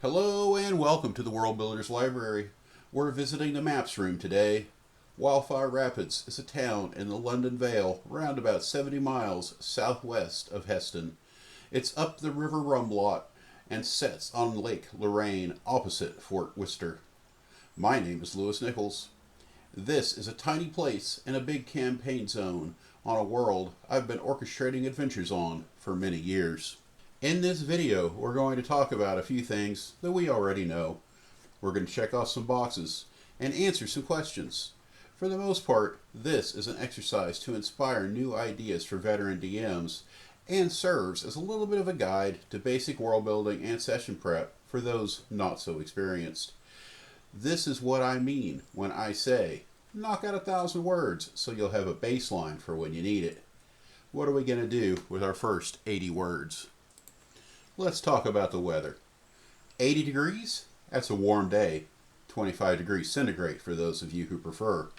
Hello and welcome to the World Builders Library. We're visiting the maps room today. Wildfire Rapids is a town in the London Vale, around about 70 miles southwest of Heston. It's up the River Rumblot and sits on Lake Lorraine opposite Fort Worcester. My name is Lewis Nichols. This is a tiny place in a big campaign zone on a world I've been orchestrating adventures on for many years. In this video, we're going to talk about a few things that we already know. We're going to check off some boxes and answer some questions. For the most part, this is an exercise to inspire new ideas for veteran DMs and serves as a little bit of a guide to basic world building and session prep for those not so experienced. This is what I mean when I say, knock out 1,000 words so you'll have a baseline for when you need it. What are we going to do with our first 80 words? Let's talk about the weather. 80 degrees? That's a warm day. 25 degrees centigrade for those of you who prefer.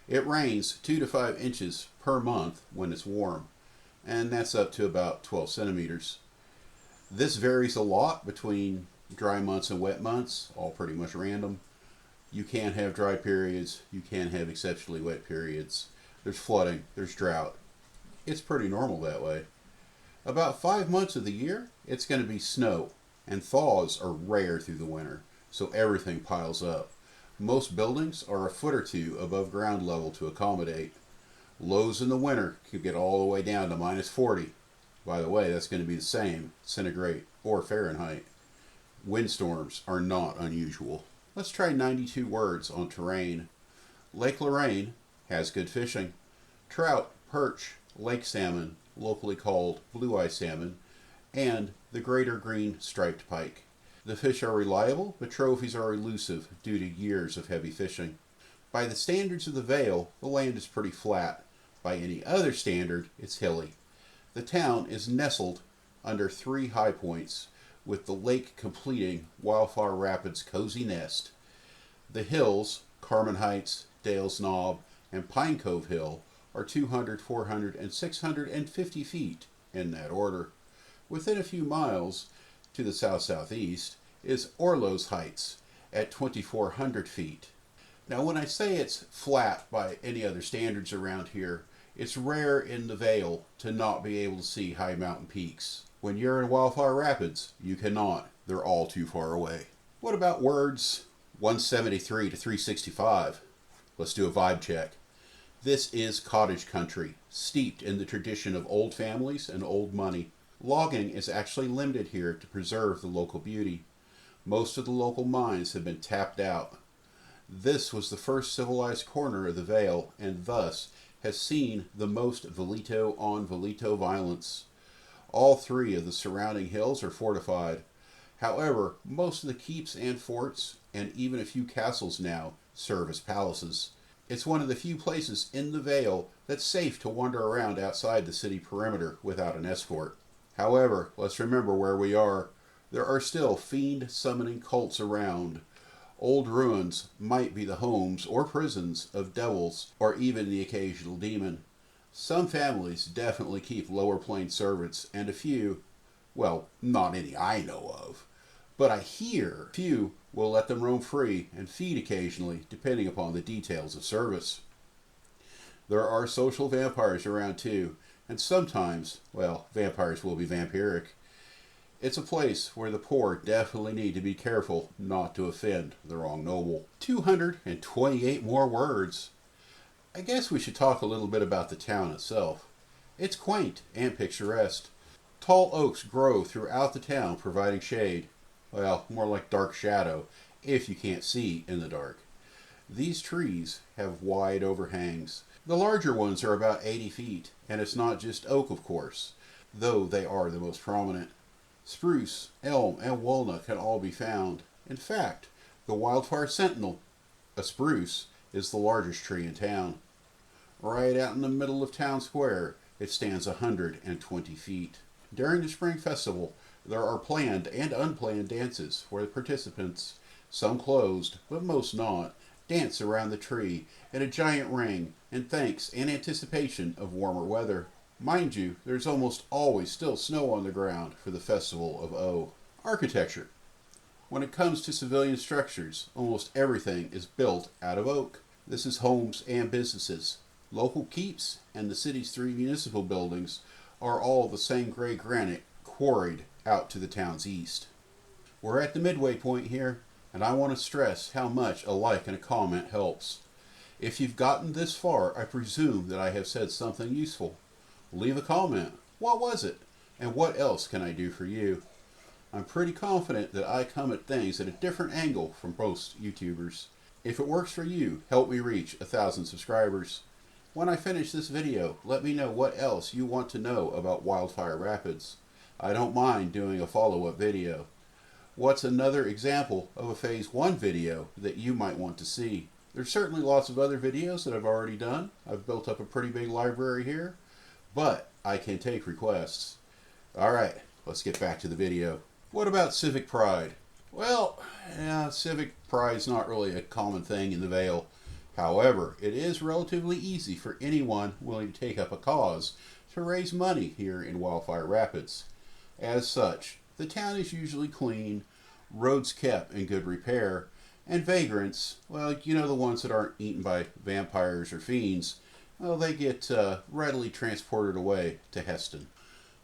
It rains 2 to 5 inches per month when it's warm, and that's up to about 12 centimeters. This varies a lot between dry months and wet months, all pretty much random. You can have dry periods, you can have exceptionally wet periods. There's flooding, there's drought. It's pretty normal that way. About 5 months of the year, it's going to be snow, and thaws are rare through the winter, so everything piles up. Most buildings are a foot or two above ground level to accommodate. Lows in the winter could get all the way down to minus 40. By the way, that's going to be the same centigrade or Fahrenheit. Windstorms are not unusual. Let's try 92 words on terrain. Lake Lorraine has good fishing. Trout, perch, lake salmon, locally called blue-eye salmon, and the greater green striped pike. The fish are reliable, but trophies are elusive due to years of heavy fishing. By the standards of the Vale, the land is pretty flat. By any other standard, it's hilly. The town is nestled under 3 high points, with the lake completing Wildfire Rapids' cozy nest. The hills, Carmen Heights, Dale's Knob, and Pine Cove Hill, are 200, 400, and 650 feet in that order. Within a few miles to the south-southeast is Orlo's Heights at 2,400 feet. Now when I say it's flat by any other standards around here, it's rare in the Vale to not be able to see high mountain peaks. When you're in Wildfire Rapids, you cannot. They're all too far away. What about words 173 to 365? Let's do a vibe check. This is cottage country, steeped in the tradition of old families and old money. Logging is actually limited here to preserve the local beauty. Most of the local mines have been tapped out. This was the first civilized corner of the Vale, and thus has seen the most Velito-on-Velito violence. All 3 of the surrounding hills are fortified. However, most of the keeps and forts, and even a few castles now, serve as palaces. It's one of the few places in the Vale that's safe to wander around outside the city perimeter without an escort. However, let's remember where we are. There are still fiend-summoning cults around. Old ruins might be the homes or prisons of devils or even the occasional demon. Some families definitely keep lower plane servants, and a few, well, not any I know of, but I hear few will let them roam free and feed occasionally, depending upon the details of service. There are social vampires around too, and sometimes, well, vampires will be vampiric. It's a place where the poor definitely need to be careful not to offend the wrong noble. 228 more words. I guess we should talk a little bit about the town itself. It's quaint and picturesque. Tall oaks grow throughout the town, providing shade. Well, more like dark shadow, if you can't see in the dark. These trees have wide overhangs. The larger ones are about 80 feet, and it's not just oak, of course, though they are the most prominent. Spruce, elm, and walnut can all be found. In fact, the Wildfire Sentinel, a spruce, is the largest tree in town. Right out in the middle of town square, it stands 120 feet. During the spring festival, there are planned and unplanned dances where the participants, some closed, but most not, dance around the tree in a giant ring in thanks and anticipation of warmer weather. Mind you, there's almost always still snow on the ground for the festival of O. Architecture. When it comes to civilian structures, almost everything is built out of oak. This is homes and businesses. Local keeps and the city's 3 municipal buildings are all the same gray granite quarried out to the town's east. We're at the midway point here, and I want to stress how much a like and a comment helps. If you've gotten this far, I presume that I have said something useful. Leave a comment. What was it? And what else can I do for you? I'm pretty confident that I come at things at a different angle from most YouTubers. If it works for you, help me reach 1,000 subscribers. When I finish this video, let me know what else you want to know about Wildfire Rapids. I don't mind doing a follow-up video. What's another example of a Phase 1 video that you might want to see? There's certainly lots of other videos that I've already done. I've built up a pretty big library here, but I can take requests. Alright, let's get back to the video. What about civic pride? Well, civic pride is not really a common thing in the Vale. However, it is relatively easy for anyone willing to take up a cause to raise money here in Wildfire Rapids. As such, the town is usually clean, roads kept in good repair, and vagrants, well, you know, the ones that aren't eaten by vampires or fiends, well, they get readily transported away to Heston.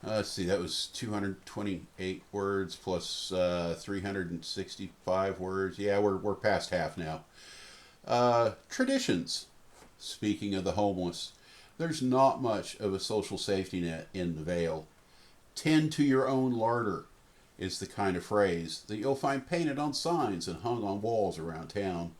Let's see, that was 228 words plus 365 words. Yeah, we're past half now. Traditions. Speaking of the homeless, there's not much of a social safety net in the Vale. Tend to your own larder is the kind of phrase that you'll find painted on signs and hung on walls around town.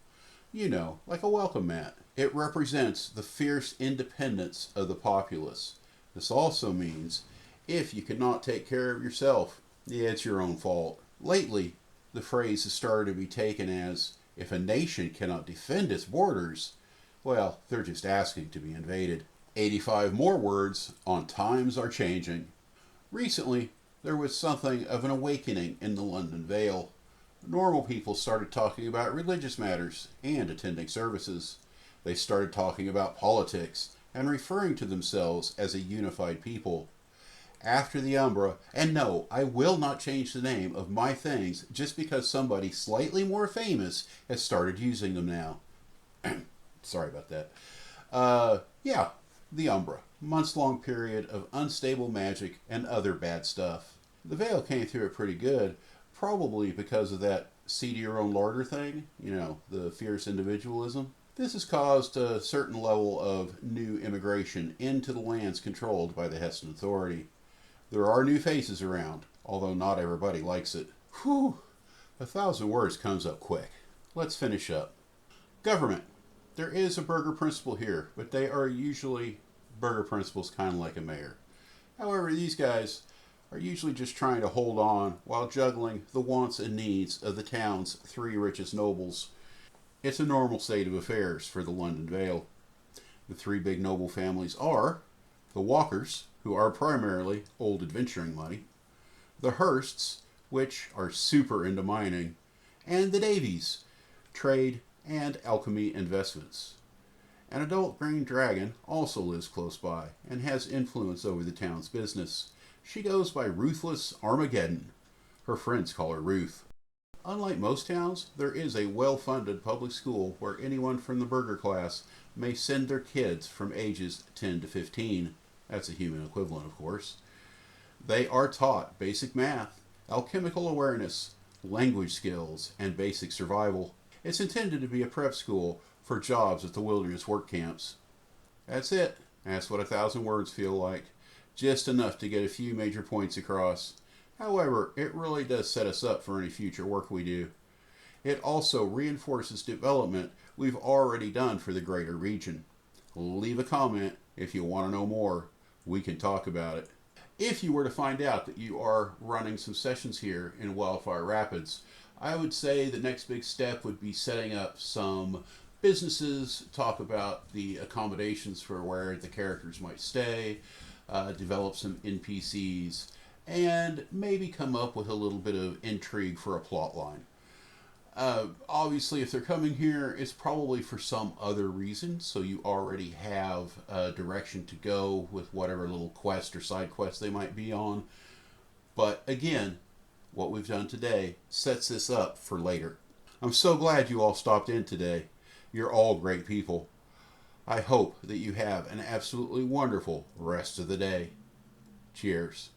You know, like a welcome mat. It represents the fierce independence of the populace. This also means if you cannot take care of yourself, yeah, it's your own fault. Lately, the phrase has started to be taken as, if a nation cannot defend its borders, well, they're just asking to be invaded. 85 more words on times are changing. Recently, there was something of an awakening in the London Vale. Normal people started talking about religious matters and attending services. They started talking about politics and referring to themselves as a unified people. After the Umbra, and no, I will not change the name of my things just because somebody slightly more famous has started using them now. Sorry about that. Yeah, the Umbra. Months-long period of unstable magic and other bad stuff. The Vale came through it pretty good, probably because of that see to your own larder thing, you know, the fierce individualism. This has caused a certain level of new immigration into the lands controlled by the Heston Authority. There are new faces around, although not everybody likes it. Whew, 1,000 words comes up quick. Let's finish up. Government. There is a burger principal here, but they are usually burger principals kind of like a mayor. However, these guys are usually just trying to hold on while juggling the wants and needs of the town's 3 richest nobles. It's a normal state of affairs for the London Vale. The 3 big noble families are the Walkers, who are primarily old adventuring money, the Hursts, which are super into mining, and the Davies, trade and alchemy investments. An adult green dragon also lives close by and has influence over the town's business. She goes by Ruthless Armageddon. Her friends call her Ruth. Unlike most towns, there is a well-funded public school where anyone from the burger class may send their kids from ages 10 to 15. That's a human equivalent, of course. They are taught basic math, alchemical awareness, language skills, and basic survival. It's intended to be a prep school for jobs at the wilderness work camps. That's it. That's what 1,000 words feel like. Just enough to get a few major points across. However, it really does set us up for any future work we do. It also reinforces development we've already done for the greater region. Leave a comment if you want to know more. We can talk about it. If you were to find out that you are running some sessions here in Wildfire Rapids, I would say the next big step would be setting up some businesses, talk about the accommodations for where the characters might stay, develop some NPCs, and maybe come up with a little bit of intrigue for a plot line. Obviously, if they're coming here, it's probably for some other reason, so you already have a direction to go with whatever little quest or side quest they might be on. But again, what we've done today sets this up for later. I'm so glad you all stopped in today. You're all great people. I hope that you have an absolutely wonderful rest of the day. Cheers.